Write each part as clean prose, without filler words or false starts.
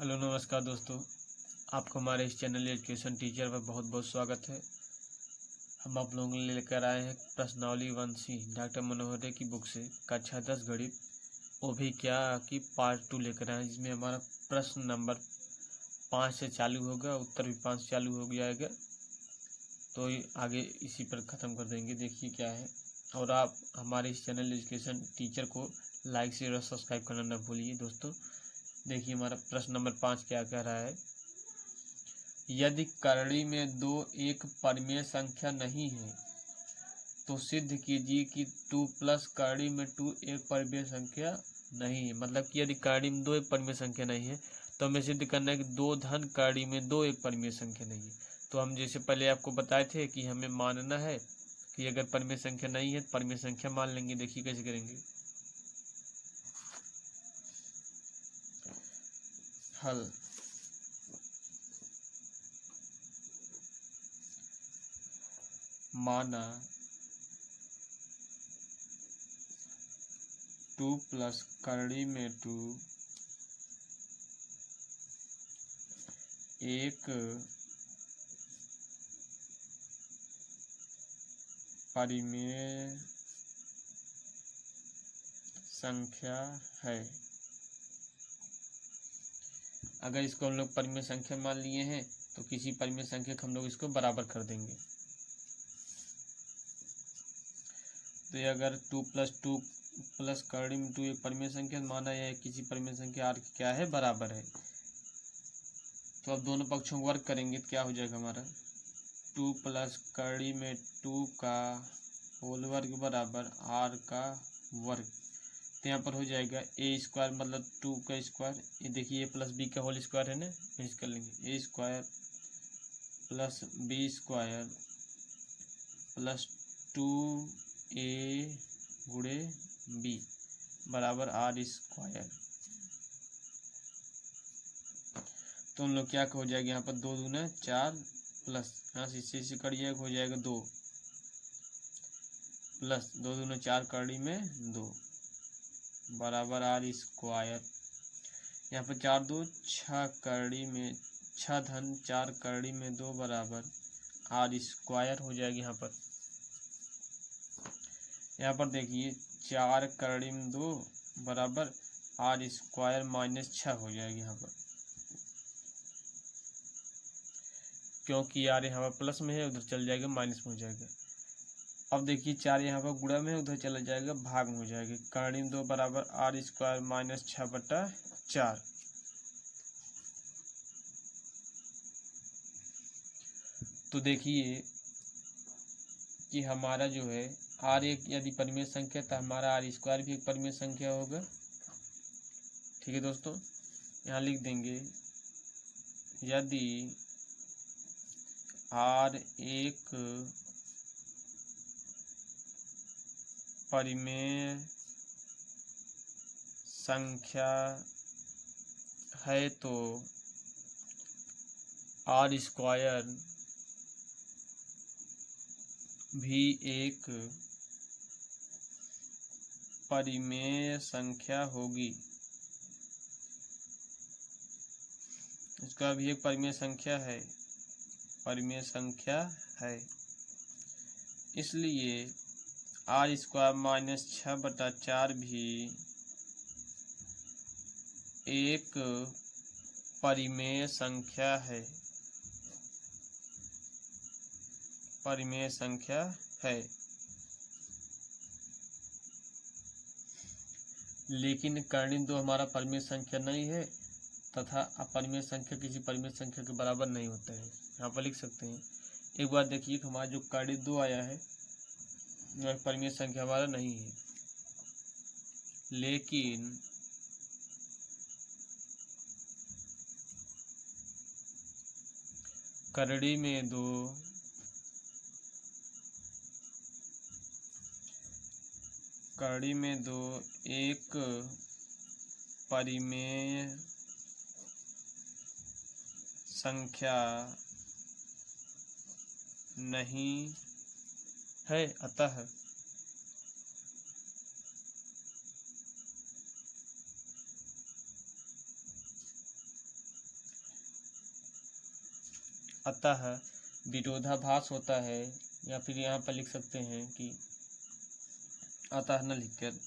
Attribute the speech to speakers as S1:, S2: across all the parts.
S1: Hello नमस्कार दोस्तों, आपको हमारे इस चैनल एजुकेशन टीचर पर बहुत बहुत स्वागत है। हम आप लोगों के लिए लेकर आए हैं प्रश्नावली 1C डॉक्टर मनोहर की बुक से कक्षा 10 गणित, वो भी क्या कि पार्ट 2 लेकर आए हैं, जिसमें हमारा प्रश्न नंबर 5 से चालू होगा, उत्तर भी 5 से चालू हो जाएगा। तो आगे इसी पर ख़त्म कर देंगे। देखिए क्या है, और आप हमारे इस चैनल एजुकेशन टीचर को लाइक शेयर और सब्सक्राइब करना न भूलिए दोस्तों। देखिए हमारा प्रश्न नंबर 5 क्या कह रहा है। यदि करड़ी में 2 एक परिमेय संख्या नहीं है तो सिद्ध कीजिए कि 2 प्लस करड़ी में 2 एक परिमेय संख्या नहीं है। मतलब कि यदि करड़ी में 2 एक परिमेय संख्या नहीं है तो हमें सिद्ध करना है कि 2 धन करड़ी में 2 एक परिमेय संख्या नहीं है। तो हम जैसे पहले आपको बताए थे कि हमें मानना है कि अगर परिमेय संख्या नहीं है तो परिमेय संख्या मान लेंगे। देखिए कैसे करेंगे। हल। माना 2 प्लस करड़ी में 2 एक परिमेय संख्या है। अगर इसको हम लोग परिमेय संख्या मान लिए हैं तो किसी परिमेय संख्या को हम लोग इसको बराबर कर देंगे। तो ये अगर 2 प्लस करड़ी में 2 एक परिमेय संख्या माना है, किसी परिमेय संख्या आर की क्या है बराबर है। तो अब दोनों पक्षों को वर्ग करेंगे तो क्या हो जाएगा हमारा 2 प्लस करड़ी में 2 का होल वर्ग बराबर आर का वर्ग। तो यहाँ पर हो जाएगा ए स्क्वायर मतलब 2 का स्क्वायर। ये देखिए ए प्लस बी का होल स्क्वायर है ना, फिनिश कर लेंगे। A square plus B square plus 2a गुणे बी बराबर आर स्क्वायर। तो हम लोग क्या हो जाएगा यहाँ पर 2 दूना 4 प्लस यहाँ से इससे कट जाएगा, हो जाएगा 2 प्लस 2 दूना 4 कड़ी में 2 बराबर आर स्क्वायर। यहाँ पर 4 2 6 कड़ी में 6 धन 4 कड़ी में 2 बराबर आर स्क्वायर हो जाएगी। यहाँ पर देखिए 4 कड़ी में 2 बराबर आर स्क्वायर माइनस 6 हो जाएगी यहाँ पर, क्योंकि आर यहाँ पर प्लस में है, उधर चल जाएगा माइनस में हो जाएगा। अब देखिए 4 यहाँ पर गुणा में है, उधर चला जाएगा भाग में हो जाएगा। कड़ी में 2 बराबर आर स्क्वायर माइनस 6/4। तो देखिए कि हमारा जो है आर एक यदि परिमेय संख्या तो हमारा आर स्क्वायर भी एक परिमेय संख्या होगा। ठीक है दोस्तों, यहाँ लिख देंगे यदि आर एक परिमेय संख्या है तो आर स्क्वायर भी एक परिमेय संख्या होगी। इसका भी एक परिमेय संख्या है, इसलिए आर स्क्वायर माइनस 6/4 भी एक परिमेय संख्या है। लेकिन कर्ण 2 हमारा परिमेय संख्या नहीं है तथा अपरिमेय संख्या किसी परिमेय संख्या के बराबर नहीं होता है। यहाँ पर लिख सकते हैं। एक बार देखिए हमारा जो कर्ण 2 आया है वह परिमेय संख्या हमारा नहीं है, लेकिन करड़ी में 2 एक परिमेय संख्या नहीं है, अतः अतः विरोधाभास होता है, या फिर यहाँ पर लिख सकते हैं कि अतः न लिखकर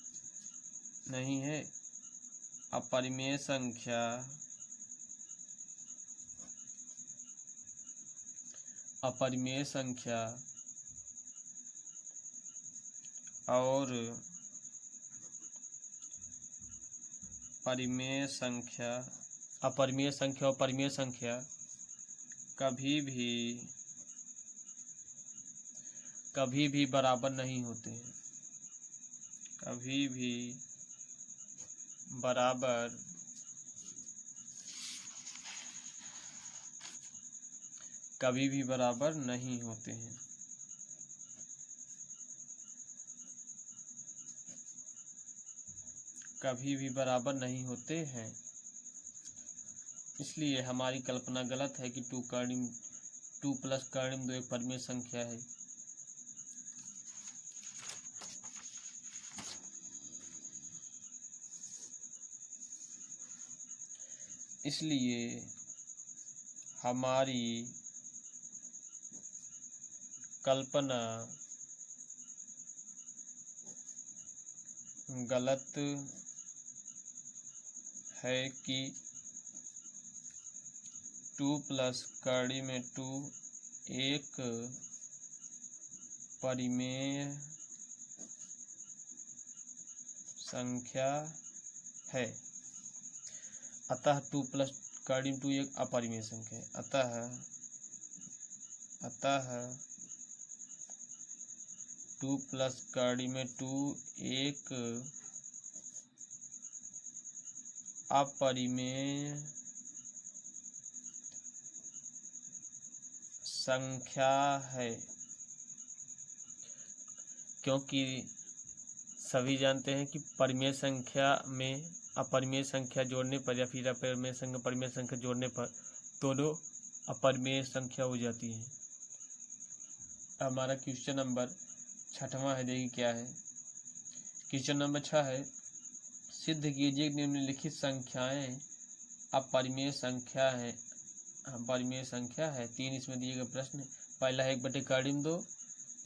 S1: नहीं है, अपरिमेय संख्या और परिमेय संख्या, अपरिमेय संख्या और परिमेय संख्या कभी भी बराबर नहीं होते हैं, कभी भी बराबर नहीं होते हैं। कभी भी बराबर नहीं होते हैं। इसलिए हमारी कल्पना गलत है कि 2 प्लस कर्णिम 2 एक परिमेय संख्या है। इसलिए हमारी कल्पना गलत है कि 2 प्लस कर्णिम 2 एक परिमेय संख्या है। अतः 2 प्लस कर्णिम 2 एक अपरिमेय संख्या है। अतः 2 प्लस कर्णिम 2 एक अपरिमेय संख्या है, क्योंकि सभी जानते हैं कि परिमेय संख्या में अपरिमेय संख्या जोड़ने पर या फिर अपरिमेय संख्या परिमेय संख्या जोड़ने पर दोनों अपरिमेय संख्या हो जाती है। हमारा क्वेश्चन नंबर 6वां है, देखिए क्या है। क्वेश्चन नंबर 6 है, सिद्ध कीजिए निम्नलिखित संख्याएं अपरिमेय संख्या है। 3 इसमें दिए गए प्रश्न। पहला है 1/2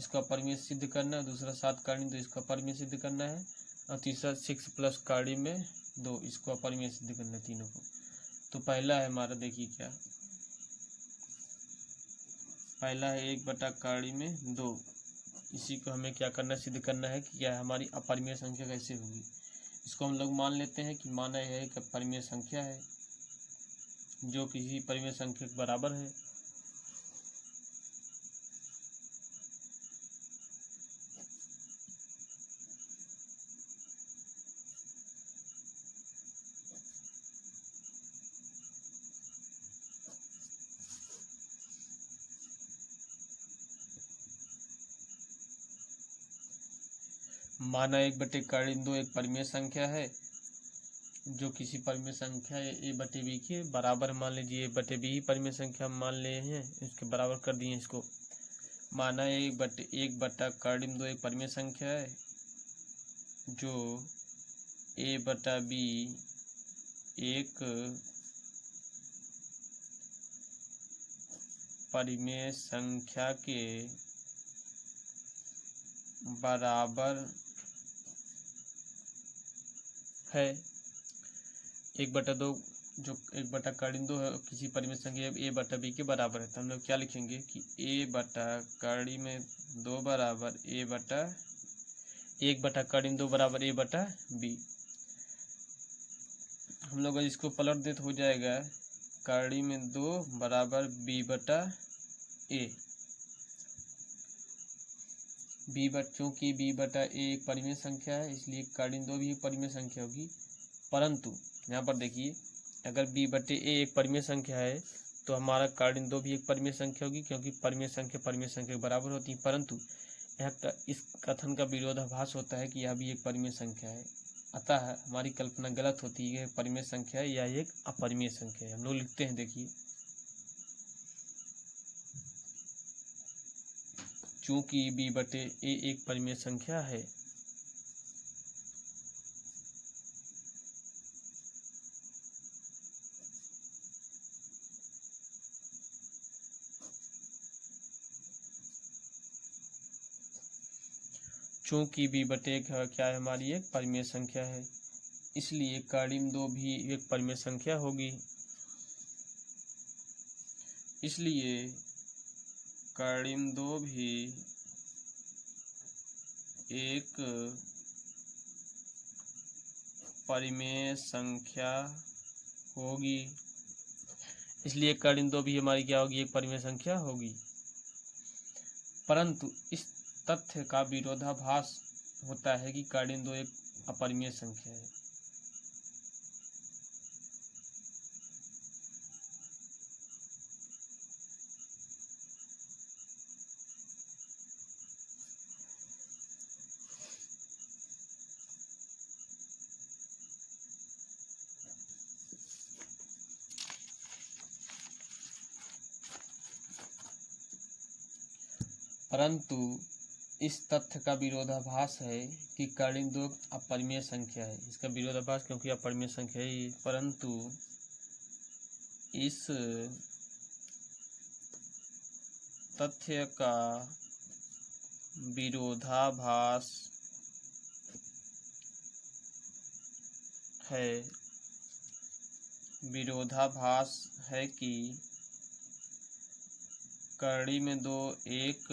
S1: इसका अपरिमेय सिद्ध करना है, दूसरा 7 कर्णिम 2 इसका अपरिमेय सिद्ध करना है, और तीसरा 6 प्लस कर्णिम 2 इसको अपरिमेय सिद्ध करना है, तीनों को। तो पहला है हमारा, देखिए क्या, पहला है 1/कर्णिम 2। इसी को हमें क्या करना है, सिद्ध करना है कि क्या हमारी अपरिमेय संख्या कैसे होगी। इसको हम लोग मान लेते हैं कि माना यह एक परिमेय संख्या है जो किसी परिमेय संख्या के बराबर है। माना 1/कर्णिम 2 एक परिमेय संख्या है जो किसी परिमेय संख्या a/b के बराबर, मान लीजिए a/b ही परिमेय संख्या हम मान ले हैं, इसके बराबर कर दिए इसको। माना 1/कर्णिम 2 एक परिमेय संख्या है जो a/b एक परिमेय संख्या के बराबर है। 1/2 जो 1/कर्णिम 2 है किसी परिमेय संख्या a/b के बराबर है, तो हम लोग क्या लिखेंगे कि a/कर्णिम 2 बराबर 1/कर्णिम 2 बराबर a/b। हम लोग इसको पलट दे तो हो जाएगा कर्णिम 2 बराबर b/a। क्योंकि b/a एक परिमेय संख्या है, इसलिए कर्णिम 2 भी एक परिमेय संख्या होगी। परंतु यहाँ पर देखिए, अगर b/a एक परिमेय संख्या है तो हमारा कर्णिम 2 भी एक परिमेय संख्या होगी, क्योंकि परिमेय संख्या के बराबर होती है। परंतु यहाँ इस कथन का विरोधाभास होता है कि यह भी एक परिमेय संख्या है। अतः हमारी कल्पना गलत होती है, परिमेय संख्या है या एक अपरिमेय संख्या है। हम लोग लिखते हैं, देखिए, चूंकि b/a एक परिमेय संख्या है, चूँकि b बटे एक क्या है हमारी एक परिमेय संख्या है, इसलिए कर्डिम 2 भी एक परिमेय संख्या होगी। इसलिए कर्डिम 2 भी एक परिमेय संख्या होगी। इसलिए कर्डिम 2 भी हमारी क्या होगी, एक परिमेय संख्या होगी। परंतु इस तथ्य का विरोधाभास होता है कि कर्डिम 2 एक अपरिमेय संख्या है। परंतु इस तथ्य का विरोधाभास है कि कर्डिम 2 अपरिमेय संख्या है। इसका विरोधाभास क्योंकि अपरिमेय संख्या ही, परंतु इस तथ्य का विरोधाभास है कि कर्डिम 2 एक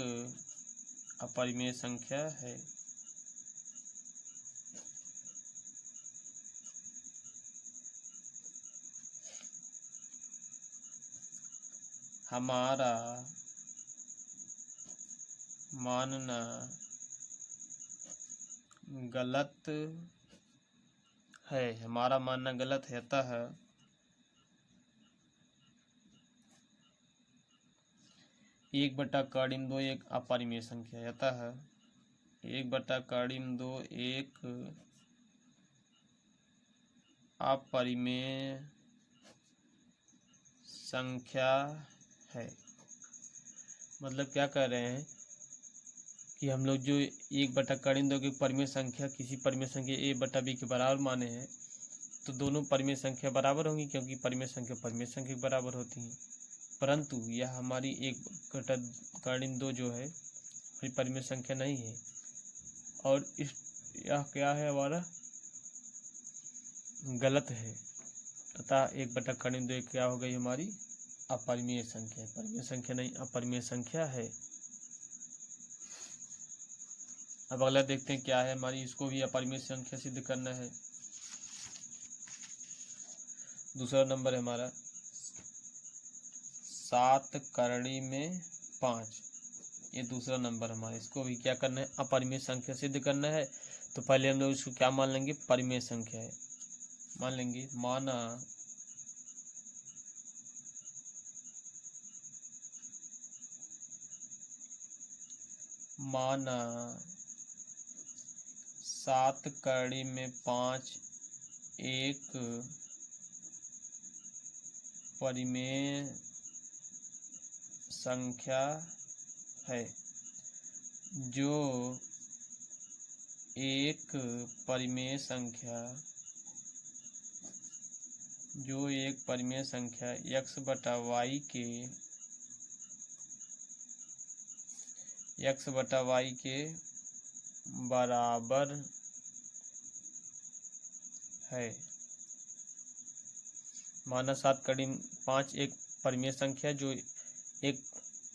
S1: अपरिमेय संख्या है। हमारा मानना गलत है। हमारा मानना गलत है। अतः एक बटा कर्डिम 2 एक अपरिमेय संख्या है। अतः एक बटा कर्डिम 2 एक अपरिमेय संख्या है। मतलब क्या कह रहे हैं कि हम लोग जो एक बटा कर्डिम 2 की परिमेय संख्या किसी परिमेय संख्या a बटा b के बराबर माने हैं, तो दोनों परिमेय संख्या बराबर होंगी, क्योंकि परिमेय संख्या के बराबर होती हैं। परंतु यह हमारी एक बटा कर्डिम 2 जो है हमारी परिमेय संख्या नहीं है, और यह क्या है, हमारा गलत है। अतः एक बटा कर्डिम 2 क्या हो गई, हमारी अपरिमेय संख्या। परिमेय संख्या नहीं, अपरिमेय संख्या है। अब अगला देखते हैं क्या है हमारी, इसको भी अपरिमेय संख्या सिद्ध करना है। दूसरा नंबर है हमारा 7 कर्डी में 5। ये दूसरा नंबर हमारा, इसको भी क्या करना है, अपरिमेय संख्या सिद्ध करना है। तो पहले हम लोग इसको क्या मान लेंगे, परिमेय संख्या है। मान लेंगे माना 7 कर्डी में 5 एक परिमेय संख्या है। जो एक परिमेय संख्या x बटा y के बराबर है। माना 7 कर्डी में 5 एक परिमेय संख्या, जो एक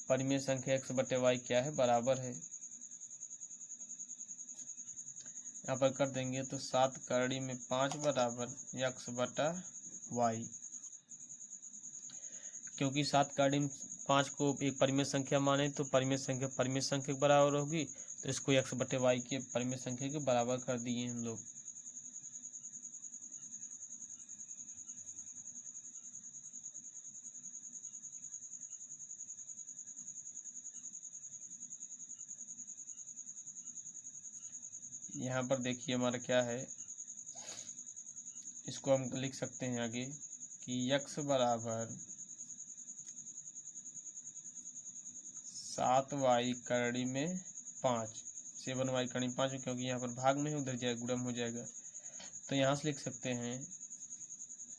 S1: परिमेय संख्या x बटे y क्या है, बराबर है। यहाँ पर कर देंगे तो 7 कर्डी में 5 बराबर x बटा y। क्योंकि 7 कर्डी में 5 को एक परिमेय संख्या माने तो परिमेय संख्या के बराबर होगी, तो इसको x बटे y के परिमेय संख्या के बराबर कर दिए हम लोग। यहाँ पर देखिए हमारा क्या है, इसको हम लिख सकते हैं आगे कि x बराबर 7y कर्डी में 5, 7y कर्डी में 5, क्योंकि यहाँ पर भाग में उधर जाए गुणम हो जाएगा। तो यहाँ से लिख सकते हैं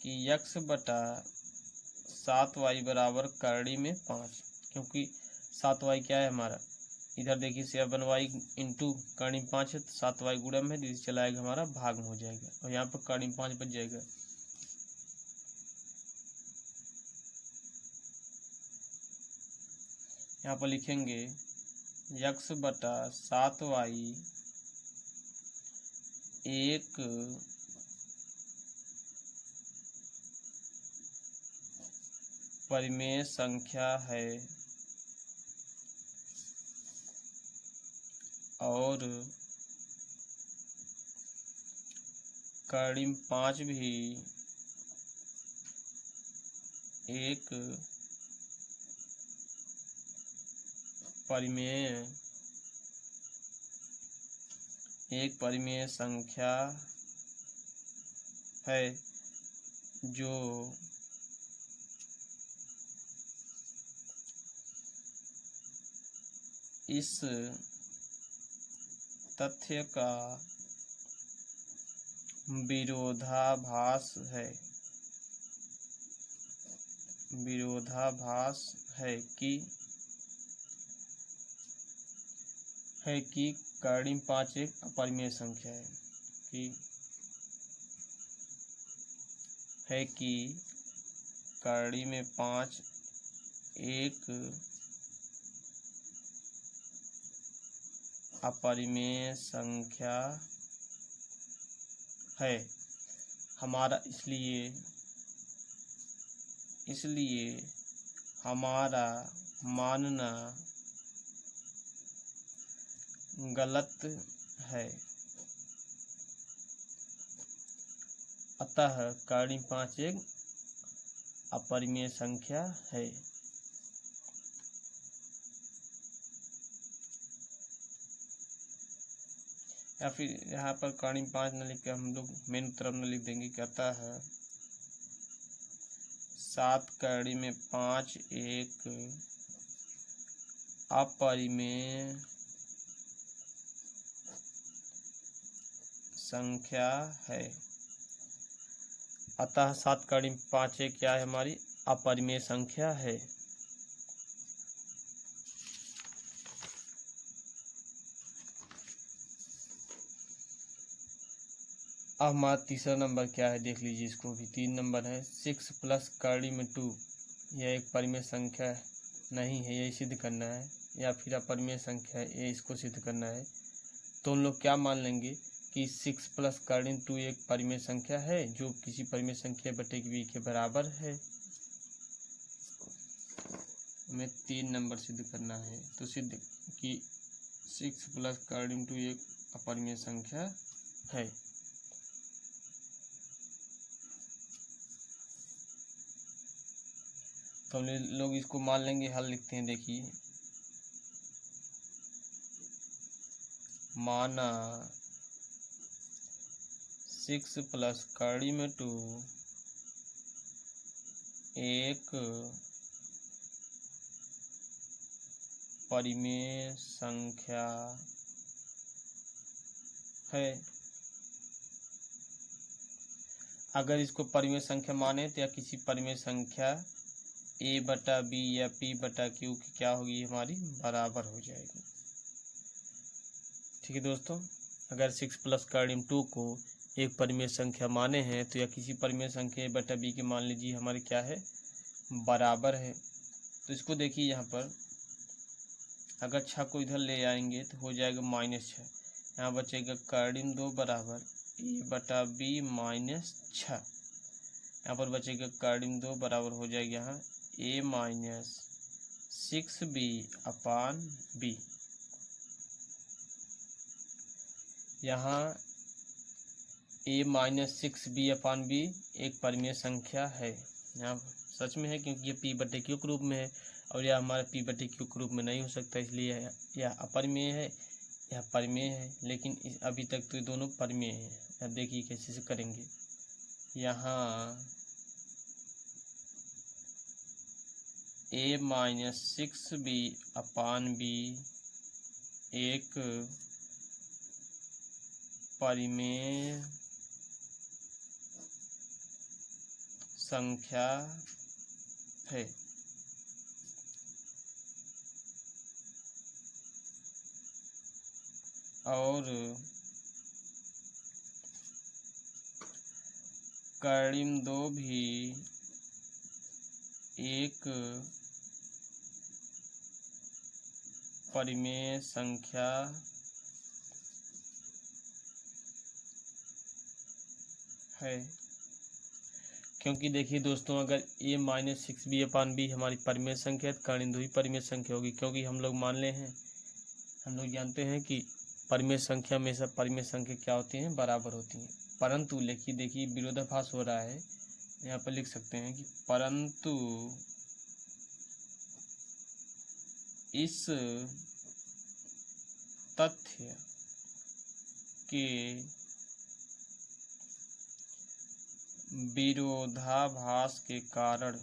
S1: कि x बटा 7y बराबर कर्डी में 5, क्योंकि 7y क्या है हमारा इधर देखिए 7y इंटू कर्णिम 5 है तो 7y गुणम है, जिससे चला आएगा हमारा भाग में हो जाएगा और यहाँ पर कर्णिम 5 बच जाएगा। यहाँ पर लिखेंगे x बटा 7y एक परिमेय संख्या है और कर्णिम 5 भी एक परिमेय संख्या है जो इस तथ्य का विरोधाभास है कि कर्णिम 5 एक अपरिमेय संख्या है कि कर्णिम 5 एक अपरिमेय संख्या है हमारा, इसलिए हमारा मानना गलत है। अतः कर्णिम 5 एक अपरिमेय संख्या है। या फिर यहाँ पर कर्णिम 5 न लिख के हम लोग मेन उत्तर में लिख देंगे कि अतः 7 कर्णिम 5 एक अपरिमेय संख्या है। अतः 7 कर्णिम 5 एक क्या है हमारी अपरिमेय संख्या है। अब हमारा तीसरा नंबर क्या है देख लीजिए, इसको भी 3 नंबर है। 6 प्लस कर्णिम 2 यह एक परिमेय संख्या नहीं है, यही सिद्ध करना है, या फिर अपरिमेय संख्या है, ये इसको सिद्ध करना है। तो हम लोग क्या मान लेंगे कि 6 प्लस कर्णिम 2 एक परिमेय संख्या है जो किसी परिमेय संख्या बटे b के बराबर है। हमें 3 नंबर सिद्ध करना है, तो सिद्ध कि 6 प्लस कर्णिम 2 एक अपरिमेय संख्या है। तो हम लोग इसको मान लेंगे, हल लिखते हैं। देखिए माना 6 प्लस कर्णिम 2 एक परिमेय संख्या है। अगर इसको परिमेय संख्या माने तो या किसी परिमेय संख्या a बटा b या p बटा q की क्या होगी हमारी बराबर हो जाएगी। ठीक है दोस्तों, अगर 6 प्लस कर्णिम 2 को एक परिमेय संख्या माने हैं तो या किसी परिमेय संख्या a बटा b के मान लीजिए हमारी क्या है बराबर है। तो इसको देखिए यहाँ पर अगर 6 को इधर ले आएंगे तो हो जाएगा -6। यहाँ बचेगा कर्णिम 2 बराबर a बटा b -6। यहाँ पर बचेगा कर्णिम 2 बराबर हो जाएगा यहाँ a minus 6b upon b। यहाँ a minus 6b upon b एक परिमेय संख्या है। यहाँ सच में है क्योंकि ये p बटे q के रूप में है और यह हमारा p बटे q के रूप में नहीं हो सकता, इसलिए यह अपरिमेय है, यह परिमेय है। लेकिन अभी तक तो ये दोनों परिमेय हैं। यहाँ देखिए कैसे से करेंगे। यहाँ a minus 6b upon b एक परिमेय संख्या है। और कर्णिम 2 भी एक परिमेय संख्या है। क्योंकि देखिए दोस्तों, अगर a minus 6b upon b हमारी परिमेय संख्या है तो कर्णिम 2 ही परिमेय संख्या होगी, क्योंकि हम लोग जानते हैं कि परिमेय संख्या में सब परिमेय संख्या क्या होती हैं, बराबर होती हैं। परंतु देखिए विरोधाभास हो रहा है, यहाँ पर लिख सकते हैं कि परंतु इस तथ्य के विरोधाभास के कारण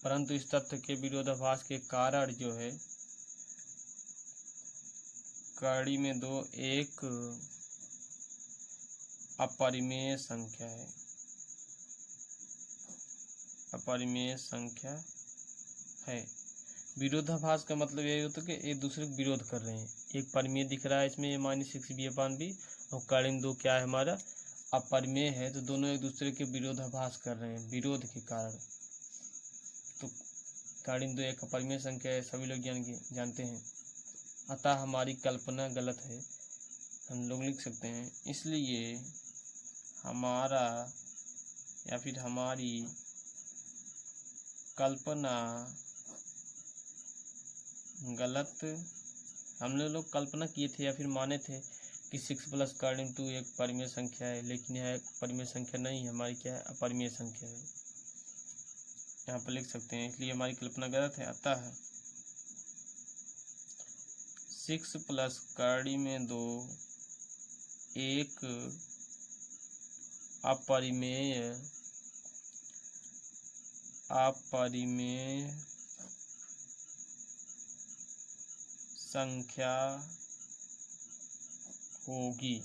S1: परंतु इस तथ्य के विरोधाभास के कारण जो है कर्णिम 2 एक अपरिमेय संख्या है, विरोधाभास का मतलब यही होता है कि एक दूसरे को विरोध कर रहे हैं। एक परिमेय दिख रहा है इसमें a minus 6b upon b, और कर्णिम 2 क्या है हमारा, अपरिमेय है, तो दोनों एक दूसरे के विरोधाभास कर रहे हैं विरोध के कारण। तो कर्णिम 2 एक अपरिमेय संख्या है, सभी लोग जानते हैं। अतः हमारी कल्पना गलत है, हम लोग लिख सकते हैं, इसलिए हमारा या फिर हमारी कल्पना गलत। हम लोग कल्पना किए थे या फिर माने थे कि 6 प्लस कर्णिम 2 एक परिमेय संख्या है, लेकिन यह एक परिमेय संख्या नहीं है, हमारी क्या है, अपरिमेय संख्या है। यहाँ पर लिख सकते हैं, इसलिए हमारी कल्पना गलत है। अतः 6 प्लस कर्णिम 2 एक अपरिमेय संख्या होगी।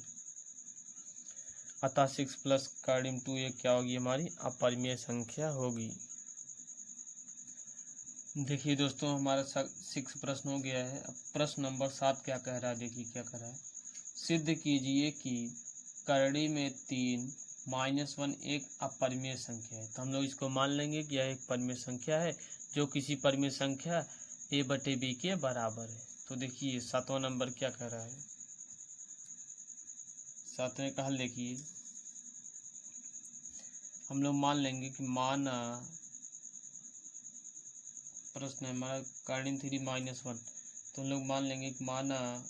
S1: अतः 6 प्लस कर्णिम 2 एक क्या होगी, हमारी अपरिमेय संख्या होगी। देखिए दोस्तों, हमारा 6 प्रश्न हो गया है। अब प्रश्न नंबर 7 क्या कह रहा है, देखिए क्या कह रहा है। सिद्ध कीजिए कि कर्णिम 3 -1 एक अपरिमेय संख्या है। तो हम लोग इसको मान लेंगे कि यह एक परिमेय संख्या है जो किसी परिमेय संख्या a/b के बराबर है। तो देखिए 7वां नंबर क्या कह रहा है, 7वें का हल देखिए। हम लोग मान लेंगे कि माना प्रश्न है हमारा कर्णिम 3 -1, तो हम लोग मान लेंगे कि माना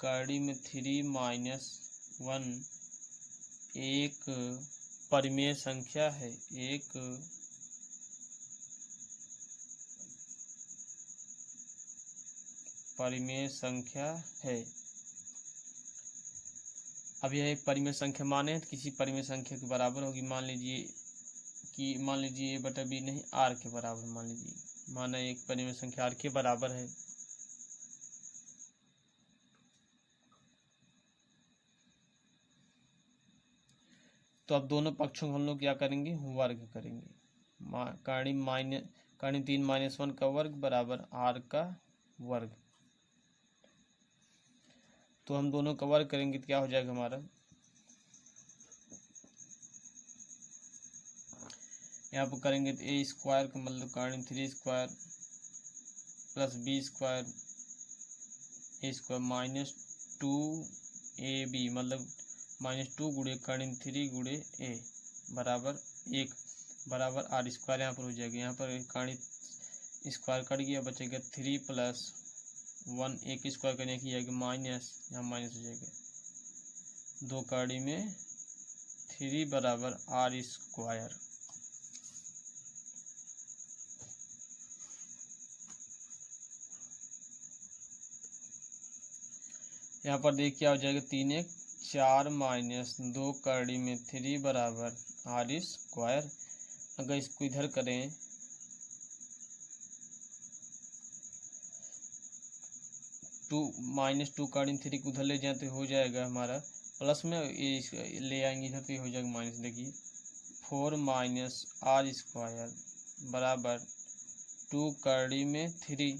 S1: कर्णिम 3 -1 एक परिमेय संख्या है, एक परिमेय संख्या है। अब यह एक परिमेय संख्या माने तो किसी परिमेय संख्या के बराबर होगी। मान लीजिए a/b नहीं, r के बराबर मान लीजिए, माना एक परिमेय संख्या r के बराबर है। तो अब दोनों पक्षों को हम लोग क्या करेंगे, वर्ग करेंगे। कर्णिम 3 -1 का वर्ग बराबर r का वर्ग। तो हम दोनों का वर्ग करेंगे तो क्या हो जाएगा हमारा, यहाँ पर करेंगे तो a स्क्वायर का मतलब कर्णिम 3 square plus b square a square -2ab मतलब -2 गुणे कर्णिम 3 गुणे a बराबर 1 बराबर r स्क्वायर यहाँ पर हो जाएगा। यहाँ पर कर्णिम स्क्वायर कट गया, बचेगा 3 + 1 एक स्क्वायर करने की जाएगा माइनस, यहाँ माइनस हो जाएगा 2 कर्णिम 3 बराबर r स्क्वायर। यहाँ पर देखिए क्या हो जाएगा, 3 1 4 - 2 कर्णिम 3 बराबर r स्क्वायर। अगर इसको इधर करें -2 कर्णिम 3 को उधर ले जाए तो हो जाएगा हमारा प्लस में, ये ले आएंगे इधर तो हो जाएगा माइनस। देखिए 4 माइनस आर स्क्वायर बराबर 2 कड़ी में 3।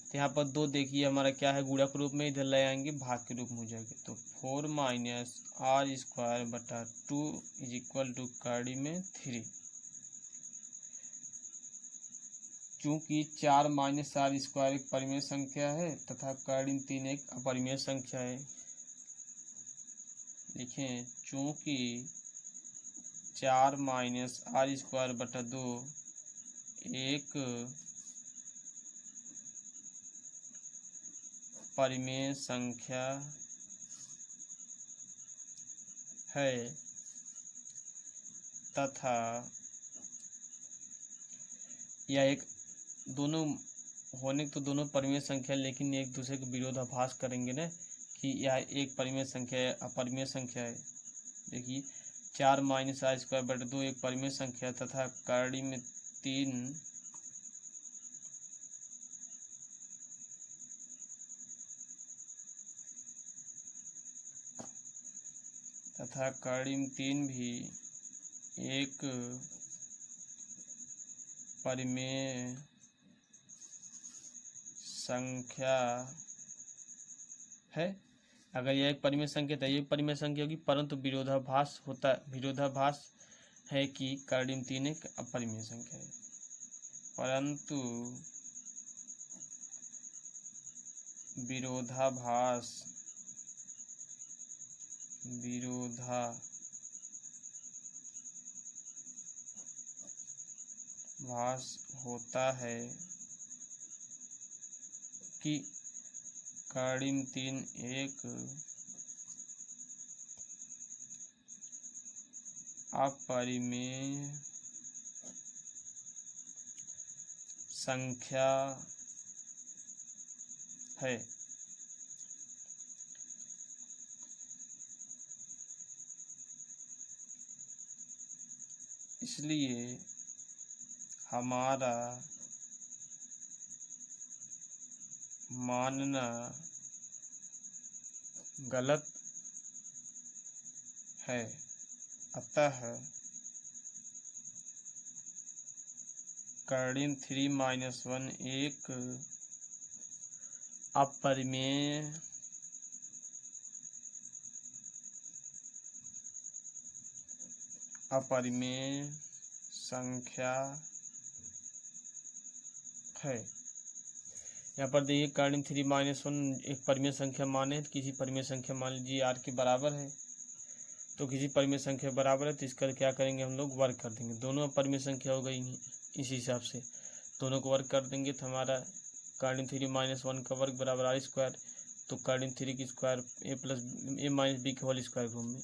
S1: तो यहाँ पर 2 देखिए हमारा क्या है, गुणा के रूप में, इधर ले आएंगे भाग के रूप में हो जाएगा। तो 4 माइनस आर स्क्वायर बटा 2 इज इक्वल टू कड़ी में 3। चूँकि 4 माइनस आर स्क्वायर एक परिमेय संख्या है तथा कड़ी में 3 एक अपरिमेय संख्या है। लिखें, चूँकि 4 माइनस आर स्क्वायर बटा 2 एक परिमेय संख्या है तथा यह एक दोनों होने तो दोनों परिमेय संख्या, लेकिन एक दूसरे को विरोधाभास करेंगे ना कि यह एक परिमेय संख्या है, अपरिमेय संख्या है। देखिए 4 माइनस आर स्क्वायर बटा 2 एक परिमेय संख्या तथा कड़ी में 3 तथा कड़ी में 3 भी एक परिमेय संख्या है। अगर यह एक परिमेय संख्या है, ये परिमेय संख्या होगी, परंतु विरोधाभास होता, विरोधाभास है कि कड़ी में 3 एक अपरिमेय संख्या है, परंतु विरोधाभास होता है कि कड़ी में 3 एक अपरिमेय संख्या है। इसलिए हमारा मानना गलत है। अतः कड़ी में 3 माइनस 1 एक अपरिमेय संख्या है। यहाँ पर देखिए कड़ी में 3 माइनस 1 एक परिमेय संख्या माने, तो किसी परिमेय संख्या मान लीजिए आर के बराबर है, तो किसी परिमेय संख्या बराबर है तो इसका क्या करेंगे हम लोग, वर्ग कर देंगे। दोनों परिमेय संख्या हो गई, इस हिसाब से दोनों को वर्ग कर देंगे तो हमारा कड़ी में 3 माइनस 1 का वर्ग बराबर आर स्क्वायर। तो कड़ी में 3 की स्क्वायर ए माइनस बी के होल स्क्वायर रूप में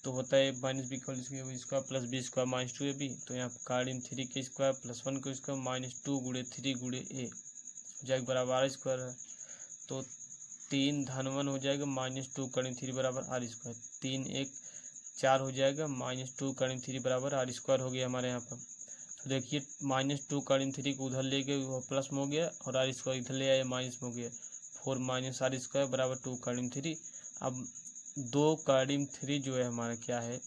S1: तो होता है माइनस बी का whole square plus B square minus 2ab। तो यहाँ पर कड़ी में 3 के स्क्वायर प्लस 1 का स्क्वायर माइनस 2 गुणे 3 गुणे ए हो जाएगा बराबर आर स्क्वायर है। तो 3 धन 1 हो जाएगा माइनस 2 कड़ी 3 बराबर आर स्क्वायर, 3 1 4 हो जाएगा माइनस 2 कड़ी 3 बराबर आर स्क्वायर हो गया हमारे यहाँ पर। तो देखिए माइनस 2 कड़ी 3 को उधर ले गए, वो प्लस में हो गया, और आर स्क्वायर इधर ले आए माइनस में हो गया। 4 माइनस आर स्क्वायर बराबर 2 कड़ी 3। अब 2 कड़ी 3 जो है हमारा क्या है,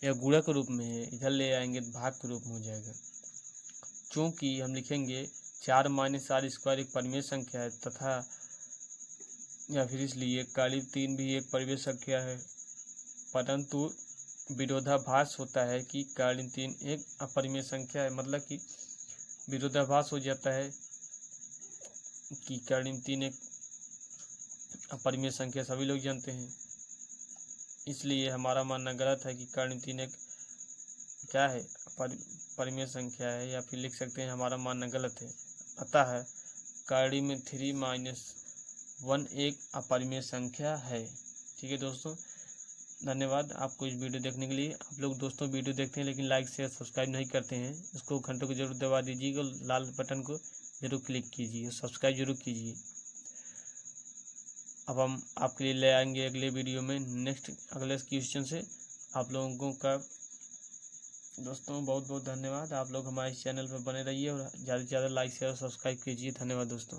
S1: यह गुणा के रूप में है, इधर ले आएंगे तो भाग के रूप में हो जाएगा। चूँकि हम लिखेंगे 4 माइनस आर स्क्वायर एक परिमेय संख्या है तथा या फिर इसलिए कड़ी 3 भी एक परिमेय संख्या है, परंतु विरोधाभास होता है कि कड़ी 3 एक अपरिमेय संख्या है। मतलब कि विरोधाभास हो जाता है कि कड़ी 3 एक अपरिमेय संख्या, सभी लोग जानते हैं। इसलिए हमारा मानना गलत है कि कड़ी 3 एक क्या है, परिमेय संख्या है, या फिर लिख सकते हैं हमारा मानना गलत है। अतः कड़ी में 3 माइनस 1 एक अपरिमेय संख्या है। ठीक है दोस्तों, धन्यवाद आपको इस वीडियो देखने के लिए। आप लोग दोस्तों वीडियो देखते हैं लेकिन लाइक शेयर सब्सक्राइब नहीं करते हैं, इसको घंटों को जरूर दबा दीजिएगा, लाल बटन को जरूर क्लिक कीजिए, सब्सक्राइब जरूर कीजिए। अब हम आपके लिए ले आएंगे अगले वीडियो में नेक्स्ट अगले क्वेश्चन से। आप लोगों का दोस्तों बहुत बहुत धन्यवाद। आप लोग हमारे चैनल पर बने रहिए और ज़्यादा से ज़्यादा लाइक शेयर सब्सक्राइब कीजिए। धन्यवाद दोस्तों।